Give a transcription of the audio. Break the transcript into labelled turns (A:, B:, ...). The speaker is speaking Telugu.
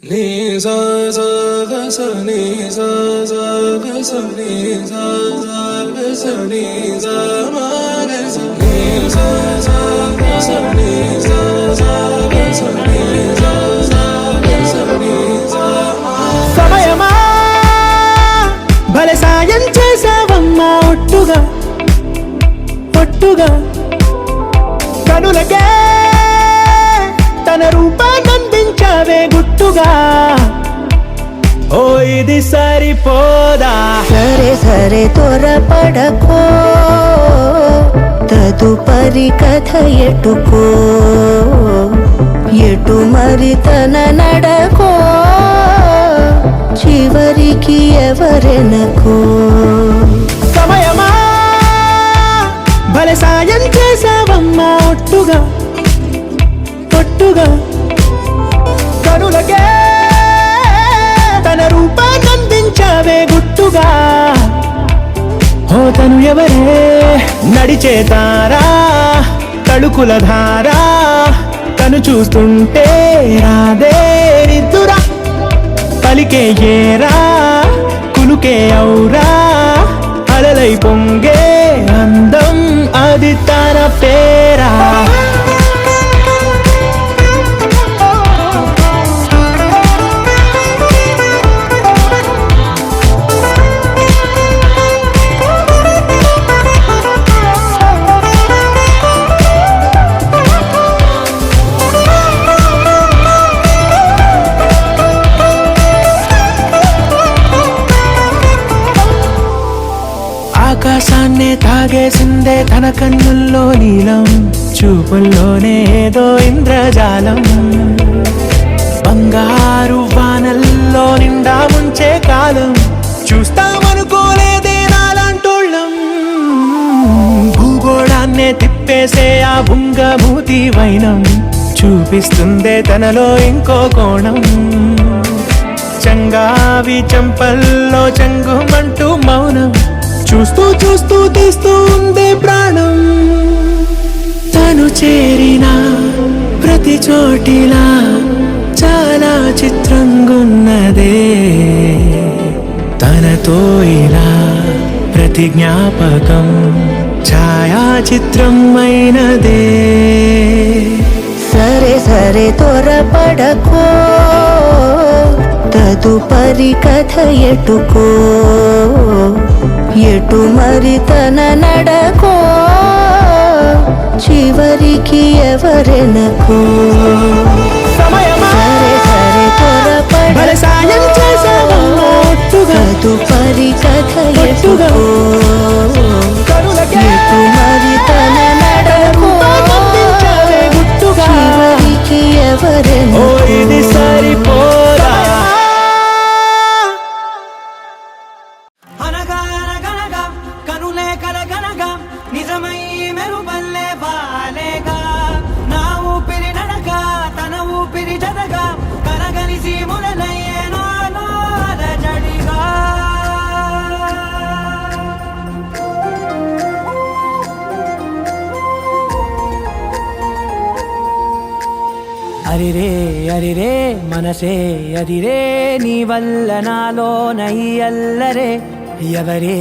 A: ni sa sa ga sa ni sa sa ga sa ni sa sa ga sa ni sa ma ga sa ni sa sa ga sa ni sa sa ga sa ni sa sa ga sa ni sa ma
B: సమయమా భలే సాయం చేసావమ్మా ఒట్టుగా ఒట్టుగా కనులకే తన రూపాన్నందించావే గుట్టుగా ఓ ఇది సరిపోదా
C: సరే సరే త్వరపడకో తదుపరి కథ ఎటుకో ఎటు మరి తన నడకో చివరికి ఎవరెనకో
B: సమయమా భలే సాయం చేసావమ్మా ఒట్టుగా ఒట్టుగా కనులకే తన రూపాన్నందించావే గుట్టుగా ఓ తను ఎవరే నడిచే తారా తళుకుల ధారా తను చూస్తుంటే రాదే నిద్దురా పలికే ఏరా కులుకే ఔరా అలలై పొంగే అందం అది తన పేరా ఆకాశాన్నే తాగేసిందే తన కన్నుల్లో నీలం చూపుల్లోనే ఏదో ఇంద్రజాలం బంగారు వానల్లో నిండా ముంచే కాలం చూస్తామనుకోలేదే నాలాంటోళ్ళం భూగోళాన్నే తిప్పేసే ఆ బుంగమూతి వైనం చూపిస్తుందే తనలో ఇంకో కోణం చంగావి చంపల్లో చంగుమంటూ మౌనం చూస్తూ చూస్తూ తీస్తూ ఉందే ప్రాణం తను చేరిన ప్రతి చోటిలా చాలా చిత్రంగున్నదే తనతో ఇలా ప్రతి జ్ఞాపకం ఛాయాచిత్రం అయినదే
C: సరే సరే త్వరపడకో తదుపరి కథ ఎటుకో ఎటు మరి తన నడకో చివరికి ఎవరెనకో
B: సమయమా
C: సరే సరే
B: భలే సాయం చేసావమ్మా ఒట్టుగా
C: తదుపరి కథ
B: ఒట్టుగా
C: ఎటుకో
B: కనులకే
C: ఎటు మరి తన నడకో
B: రూపాన్నందించావే గుట్టుగా
C: చివరికి
B: ఓ
C: ఎవరెనకో
B: ఇది సరిపోదా
D: అనగా అనగనగా కనులే కలగనగా నిజమై మెరుపల్లే వాలేగా నా ఊపిరి నడక తన ఊపిరి జతగా కలగలిసి మొదలయ్యే నాలో అలజడిగా అరిరే అరిరే మనసే అరిరే నీ వల్ల నాలో నై అల్లరే ఎవరే